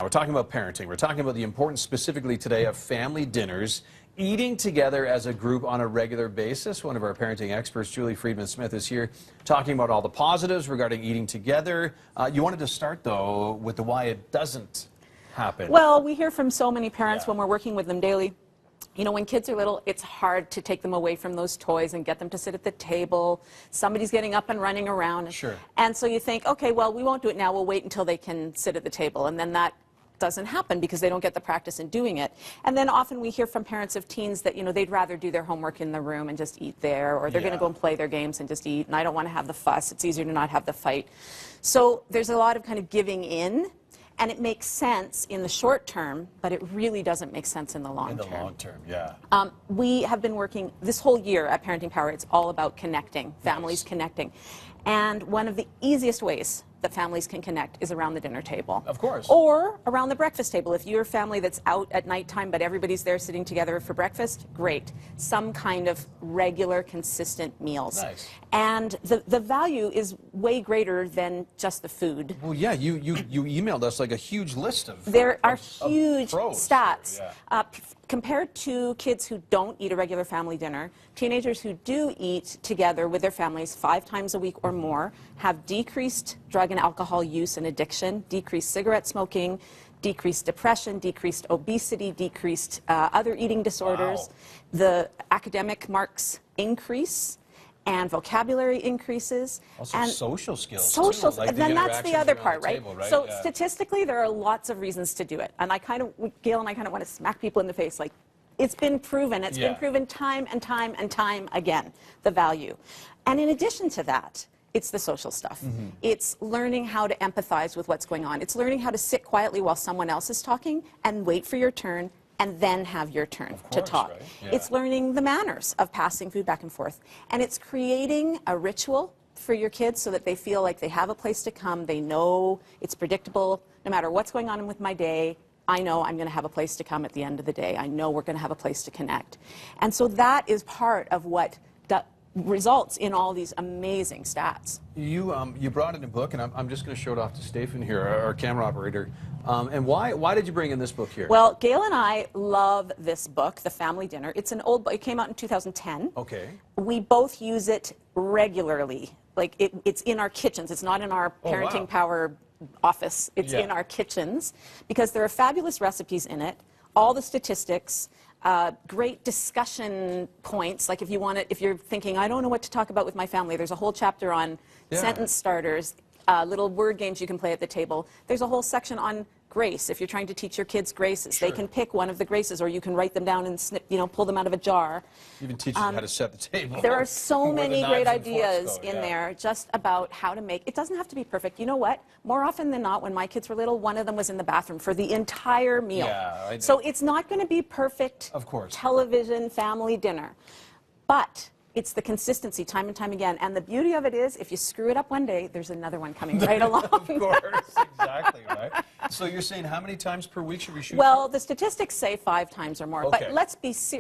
We're talking about parenting. We're talking about the importance specifically today of family dinners, eating together as a group on a regular basis. One of our parenting experts, Freedman Smith, is here talking about all the positives regarding eating together. You wanted to start, though, with the why it doesn't happen. Well, we hear from so many parents when we're working with them daily. You know, when kids are little, it's hard to take them away from those toys and get them to sit at the table. Somebody's getting up and running around. Sure. And so you think, okay, well, we won't do it now. We'll wait until they can sit at the table. And then that doesn't happen because they don't get the practice in doing it. And then often we hear from parents of teens that, you know, they'd rather do their homework in the room and just eat there, or they're going to go and play their games and just eat, and I don't want to have the fuss. It's easier to not have the fight. So there's a lot of kind of giving in. And it makes sense in the short term, but it really doesn't make sense in the long term. In the long term, yeah. We have been working this whole year at Parenting Power. It's all about connecting, families connecting. And one of the easiest ways that families can connect is around the dinner table. Of course. Or around the breakfast table. If you're a family that's out at nighttime, but everybody's there sitting together for breakfast, great. Some kind of regular, consistent meals. Nice. And the value is way greater than just the food. Well, yeah, you emailed us like a huge list of There are huge pros stats. here, yeah. Compared to kids who don't eat a regular family dinner, teenagers who do eat together with their families 5 times a week or more have decreased drug and alcohol use and addiction, decreased cigarette smoking, decreased depression, decreased obesity, decreased other eating disorders. Wow. The academic marks increase, and vocabulary increases. Also and social skills, social, too, like and then that's the other interactions part, around the right? table, right? So Yeah. statistically, there are lots of reasons to do it. And Gail and I kind of want to smack people in the face, like, it's been proven. It's been proven time and time and time again, the value. And in addition to that, it's the social stuff. It's learning how to empathize with what's going on. It's learning how to sit quietly while someone else is talking and wait for your turn and then have your turn to talk. Right? Yeah. It's learning the manners of passing food back and forth. And it's creating a ritual for your kids so that they feel like they have a place to come. They know it's predictable. No matter what's going on with my day, I know I'm going to have a place to come at the end of the day. I know we're going to have a place to connect. And so that is part of what results in all these amazing stats. You brought in a book, and I'm just going to show it off to Stephen here, our camera operator. And why did you bring in this book here? Well, Gail and I love this book, The Family Dinner. It's an old book. It came out in 2010. Okay. We both use it regularly. Like, it's in our kitchens. It's not in our Parenting Power office. It's in our kitchens because there are fabulous recipes in it, all the statistics, great discussion points. Like if you're thinking, I don't know what to talk about with my family, there's a whole chapter on sentence starters, little word games you can play at the table. There's a whole section on grace. If you're trying to teach your kids graces, they can pick one of the graces, or you can write them down and pull them out of a jar. Even teach them how to set the table. There are so many great ideas in there just about how to make. It doesn't have to be perfect. You know what? More often than not, when my kids were little, one of them was in the bathroom for the entire meal. Yeah, so it's not going to be perfect. Of course. Television family dinner, but it's the consistency time and time again. And the beauty of it is, if you screw it up one day, there's another one coming right along. Of course, exactly, right? So you're saying how many times per week should we shoot? Well, the statistics say 5 times or more. Okay. But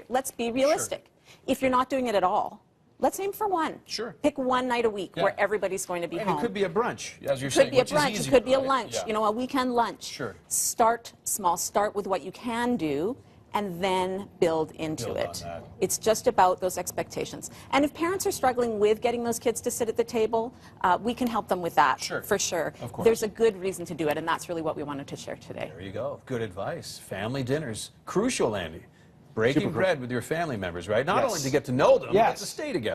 let's be realistic. If you're not doing it at all, let's aim for 1. Sure. Pick 1 night a week where everybody's going to be home. It could be a brunch, as you're It saying. could be a brunch. It could be a lunch. Yeah. You know, a weekend lunch. Sure. Start small. Start with what you can do, and then build into it. It's just about those expectations. And if parents are struggling with getting those kids to sit at the table, we can help them with that, for sure. Of course. There's a good reason to do it, and that's really what we wanted to share today. There you go. Good advice. Family dinners. Crucial, Andy. Breaking bread with your family members, right? Not only to get to know them, but to stay together.